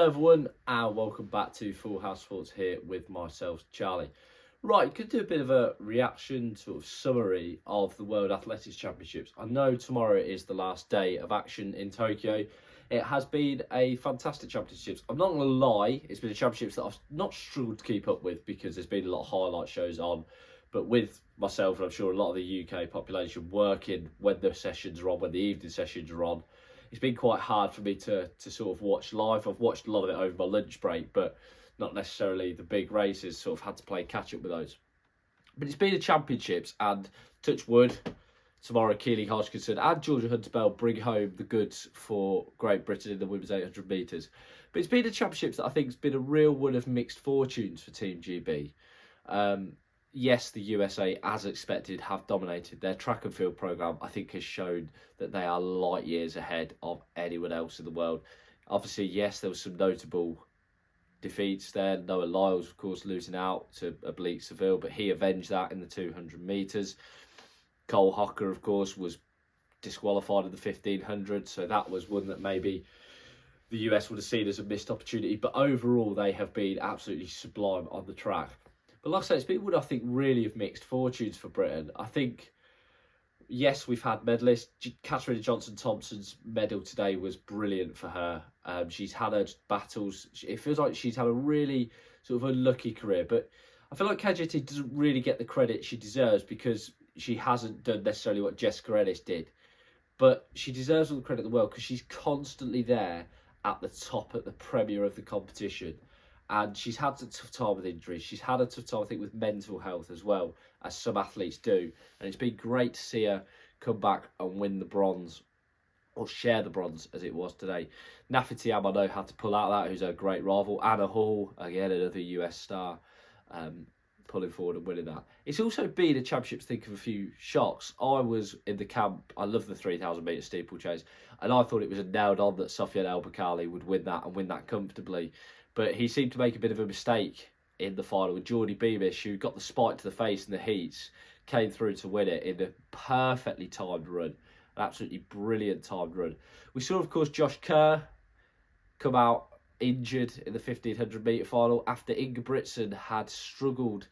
Hello everyone and welcome back to Full House Sports here with myself, Charlie. Right, could do a bit of a reaction sort of summary of the World Athletics Championships. I know tomorrow is the last day of action in Tokyo. It has been a fantastic championships. I'm not going to lie, it's been a championships that I've not struggled to keep up with because there's been a lot of highlight shows on. But with myself and I'm sure a lot of the UK population working when the sessions are on, when the evening sessions are on, it's been quite hard for me to sort of watch live. I've watched a lot of it over my lunch break, but not necessarily the big races, sort of had to play catch up with those. But it's been a championships and touch wood, tomorrow Keely Hodgkinson and Georgia Hunter-Bell bring home the goods for Great Britain in the women's 800 metres. But it's been a championships that I think has been a real one of mixed fortunes for Team GB. Yes, the USA, as expected, have dominated. Their track and field programme, I think, has shown that they are light years ahead of anyone else in the world. Obviously, yes, there was some notable defeats there. Noah Lyles, of course, losing out to Oblique Seville, but he avenged that in the 200 metres. Cole Hocker, of course, was disqualified in the 1500, so that was one that maybe the US would have seen as a missed opportunity. But overall, they have been absolutely sublime on the track. But like I say, it's been one, I think, really of mixed fortunes for Britain. I think, yes, we've had medalists. Katharina Johnson-Thompson's medal today was brilliant for her. She's had her battles. It feels like she's had a really sort of unlucky career. But I feel like KJT doesn't really get the credit she deserves because she hasn't done necessarily what Jessica Ennis did. But she deserves all the credit in the world because she's constantly there at the top, at the premier of the competition. And she's had a tough time with injuries. She's had a tough time, I think, with mental health as well, as some athletes do. And it's been great to see her come back and win the bronze, or share the bronze, as it was today. Nafiti I know had to pull out that, who's a great rival. Anna Hall, again, another US star, pulling forward and winning that. It's also been a championships, think of a few shocks. I was in the camp, I love the 3,000 metre steeplechase, and I thought it was a nailed on that Sofiane El Bakkali would win that and win that comfortably. But he seemed to make a bit of a mistake in the final with Geordie Beamish, who got the spike to the face in the heats, came through to win it in a perfectly timed run. An absolutely brilliant timed run. We saw, of course, Josh Kerr come out injured in the 1500 metre final after Ingebrigtsen had struggled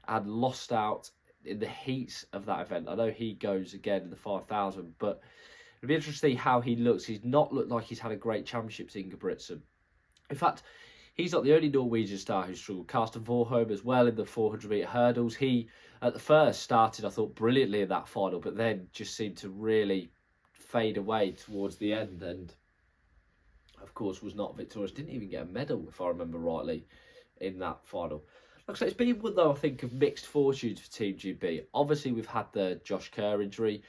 and lost out in the heats of that event. I know he goes again in the 5,000, but it'll be interesting to see how he looks. He's not looked like he's had a great championships, Ingebrigtsen. In fact, he's not the only Norwegian star who struggled. Karsten Warholm as well in the 400 metre hurdles. He, at the first, started, I thought, brilliantly in that final, but then just seemed to really fade away towards the end and, of course, was not victorious. Didn't even get a medal, if I remember rightly, in that final. Like I say, it's been one, though, I think, of mixed fortunes for Team GB. Obviously, we've had the Josh Kerr injury,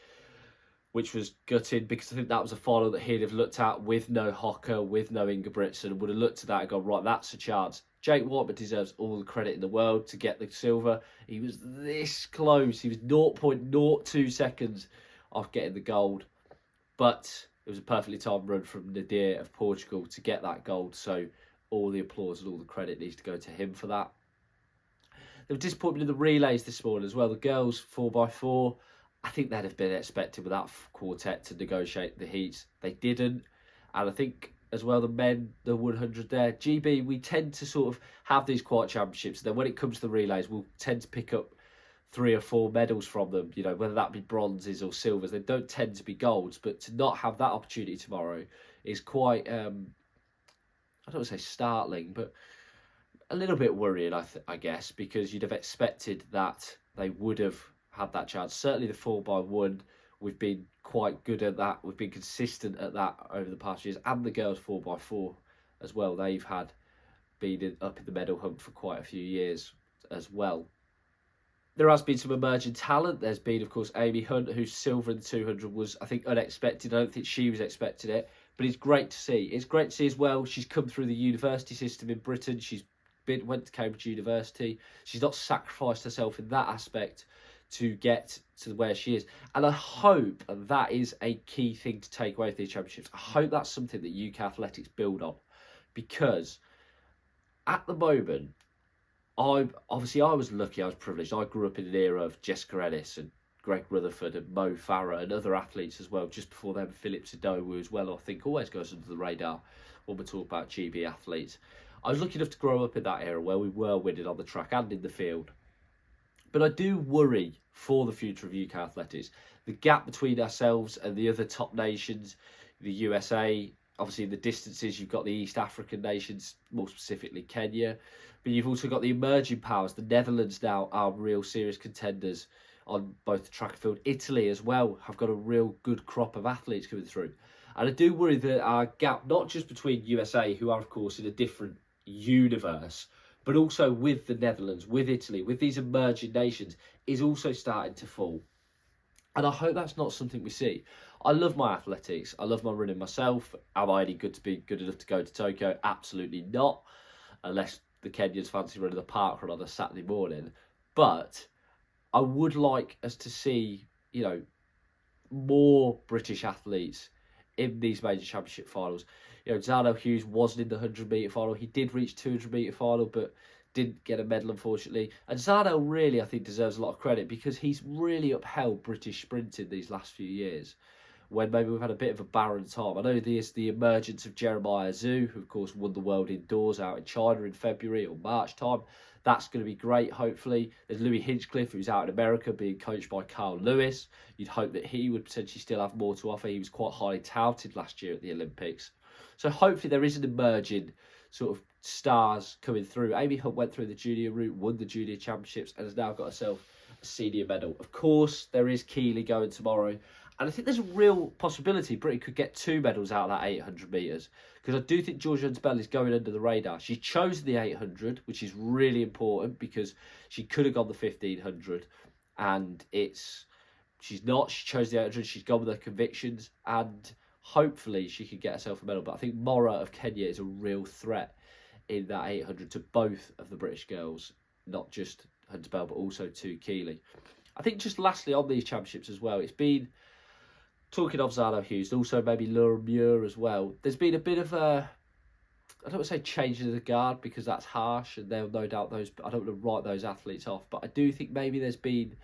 which was gutted because I think that was a final that he'd have looked at with no Hocker, with no Ingebrigtsen, and would have looked at that and gone, right, that's a chance. Jake Whatman deserves all the credit in the world to get the silver. He was this close. He was 0.02 seconds off getting the gold. But it was a perfectly timed run from Nadir of Portugal to get that gold. So all the applause and all the credit needs to go to him for that. There was disappointment in the relays this morning as well. The girls 4x4. I think they'd have been expected with that quartet to negotiate the heats. They didn't. And I think as well the men, the 100 there. GB, we tend to sort of have these quiet championships. Then when it comes to the relays, we'll tend to pick up 3 or 4 medals from them, you know, whether that be bronzes or silvers. They don't tend to be golds. But to not have that opportunity tomorrow is quite, I don't want to say startling, but a little bit worrying, I guess, because you'd have expected that they would have had that chance. Certainly the 4x1, we've been quite good at that. We've been consistent at that over the past years. And the girls 4x4 as well. They've had been up in the medal hunt for quite a few years as well. There has been some emerging talent. There's been, of course, Amy Hunt, whose silver in the 200 was, I think, unexpected. I don't think she was expecting it. But it's great to see. It's great to see as well. She's come through the university system in Britain. Went to Cambridge University. She's not sacrificed herself in that aspect to get to where she is. And I hope that is a key thing to take away from these championships. I hope that's something that UK athletics build on. Because at the moment, I was lucky, I was privileged. I grew up in an era of Jessica Ennis and Greg Rutherford and Mo Farah and other athletes as well. Just before them, Philip Sidowu as well, I think always goes under the radar when we talk about GB athletes. I was lucky enough to grow up in that era where we were winning on the track and in the field. But I do worry for the future of UK athletics. The gap between ourselves and the other top nations, the USA, obviously in the distances, you've got the East African nations, more specifically Kenya. But you've also got the emerging powers. The Netherlands now are real serious contenders on both the track and field. Italy as well have got a real good crop of athletes coming through. And I do worry that our gap, not just between USA, who are of course in a different universe, but also with the Netherlands, with Italy, with these emerging nations, is also starting to fall. And I hope that's not something we see. I love my athletics. I love my running myself. Am I any good to be good enough to go to Tokyo? Absolutely not. Unless the Kenyans fancy running the parkrun on a Saturday morning. But I would like us to see, more British athletes in these major championship finals. Zano Hughes wasn't in the 100-metre final. He did reach 200-metre final, but didn't get a medal, unfortunately. And Zano really, I think, deserves a lot of credit because he's really upheld British sprinting these last few years when maybe we've had a bit of a barren time. I know there's the emergence of Jeremiah Zhu, who, of course, won the World Indoors out in China in February or March time. That's going to be great, hopefully. There's Louis Hinchcliffe, who's out in America, being coached by Carl Lewis. You'd hope that he would potentially still have more to offer. He was quite highly touted last year at the Olympics. So hopefully there is an emerging sort of stars coming through. Amy Hunt went through the junior route, won the junior championships, and has now got herself a senior medal. Of course, there is Keeley going tomorrow. And I think there's a real possibility Britain could get 2 medals out of that 800 metres. Because I do think Georgia Hunter-Bell is going under the radar. She chose the 800, which is really important because she could have gone the 1500. And she's not. She chose the 800. She's gone with her convictions. And hopefully she can get herself a medal. But I think Mora of Kenya is a real threat in that 800 to both of the British girls. Not just Hunter-Bell, but also to Keeley. I think just lastly on these championships as well, it's been... Talking of Zano Hughes, also maybe Laura Muir as well. There's been a bit of a, I don't want to say changing of the guard because that's harsh and they'll no doubt I don't want to write those athletes off, but I do think maybe there's been,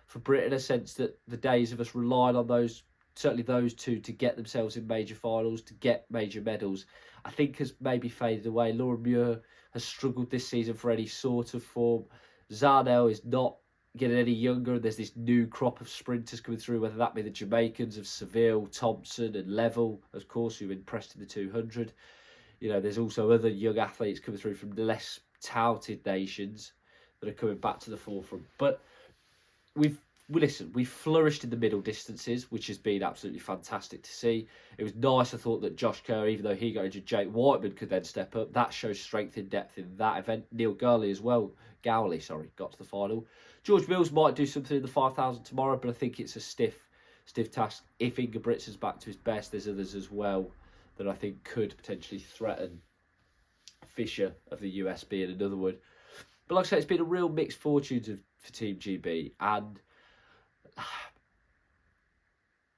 for Britain, a sense that the days of us relying on those, certainly those two, to get themselves in major finals, to get major medals, I think has maybe faded away. Laura Muir has struggled this season for any sort of form. Zano is not getting any younger. There's this new crop of sprinters coming through, whether that be the Jamaicans of Seville, Thompson and Level, of course, who impressed in the 200. There's also other young athletes coming through from less touted nations that are coming back to the forefront. But we've flourished in the middle distances, which has been absolutely fantastic to see. It was nice, I thought, that Josh Kerr, even though he got injured, Jake Whiteman could then step up. That shows strength in depth in that event. Neil Gowley as well. Gowley, got to the final. George Mills might do something in the 5,000 tomorrow, but I think it's a stiff task. If Ingebrigtsen's back to his best, there's others as well that I think could potentially threaten. Fisher of the US being another one. But like I say, it's been a real mixed fortunes for Team GB, and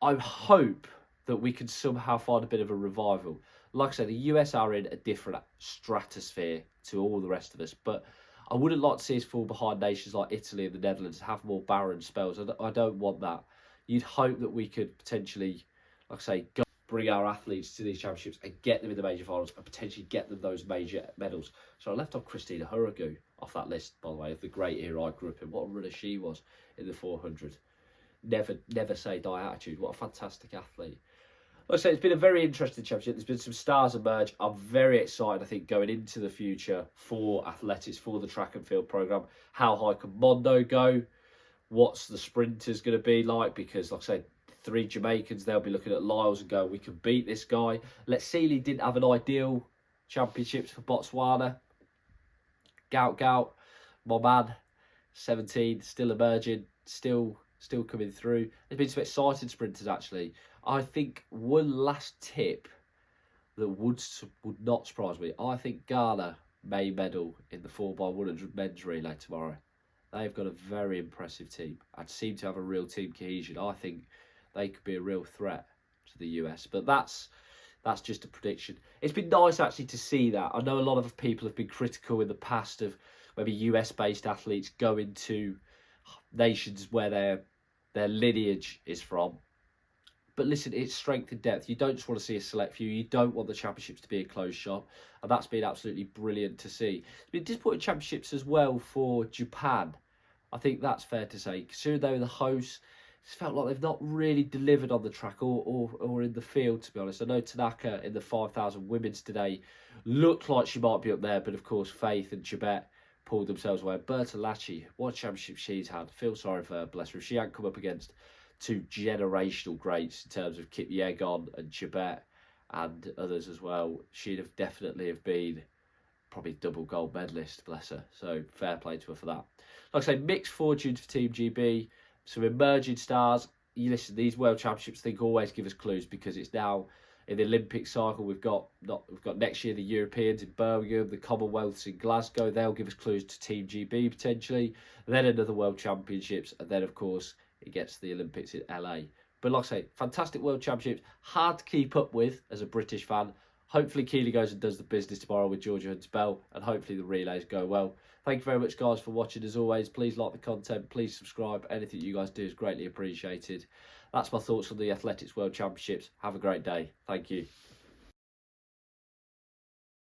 I hope that we can somehow find a bit of a revival. Like I said, the US are in a different stratosphere to all the rest of us, but I wouldn't like to see us fall behind nations like Italy and the Netherlands, have more barren spells. I don't want that. You'd hope that we could potentially, like I say, bring our athletes to these championships and get them in the major finals and potentially get them those major medals. So I left off Christina Hurrogou off that list, by the way, of the great era I grew up in. What a runner she was in the 400. Never say die attitude. What a fantastic athlete. Like I say, it's been a very interesting championship. There's been some stars emerge. I'm very excited, I think, going into the future for athletics, for the track and field programme. How high can Mondo go? What's the sprinters going to be like? Because, like I say, 3 Jamaicans, they'll be looking at Lyles and go, we can beat this guy. Let's-Sealy didn't have an ideal championships for Botswana. Gout, my man, 17, still emerging, still coming through. There's been some exciting sprinters, actually. I think one last tip that would not surprise me. I think Ghana may medal in the 4x100 men's relay tomorrow. They've got a very impressive team and seem to have a real team cohesion. I think they could be a real threat to the US. But that's just a prediction. It's been nice, actually, to see that. I know a lot of people have been critical in the past of maybe US-based athletes going to nations where they're their lineage is from. But listen, it's strength and depth. You don't just want to see a select few. You don't want the championships to be a closed shop. And that's been absolutely brilliant to see. It's been disappointing championships as well for Japan. I think that's fair to say. Considering they were the hosts, it's felt like they've not really delivered on the track or in the field, to be honest. I know Tanaka in the 5,000 women's today looked like she might be up there, but of course Faith and Chibet pulled themselves away. Bertolacci, what championship she's had. Feel sorry for her, bless her. If she hadn't come up against two generational greats in terms of Kip Yegon and Chibet and others as well, she'd have definitely have been probably double gold medalist, bless her. So fair play to her for that. Like I say, mixed fortunes for Team GB. Some emerging stars. You listen, these World Championships, I think, always give us clues because it's now in the Olympic cycle. We've got next year the Europeans in Birmingham, the Commonwealths in Glasgow. They'll give us clues to Team GB potentially. And then another World Championships, and then of course it gets to the Olympics in LA. But like I say, fantastic World Championships, hard to keep up with as a British fan. Hopefully Keely goes and does the business tomorrow with Georgia Hunter-Bell, and hopefully the relays go well. Thank you very much, guys, for watching. As always, please like the content, please subscribe. Anything you guys do is greatly appreciated. That's my thoughts on the Athletics World Championships. Have a great day. Thank you.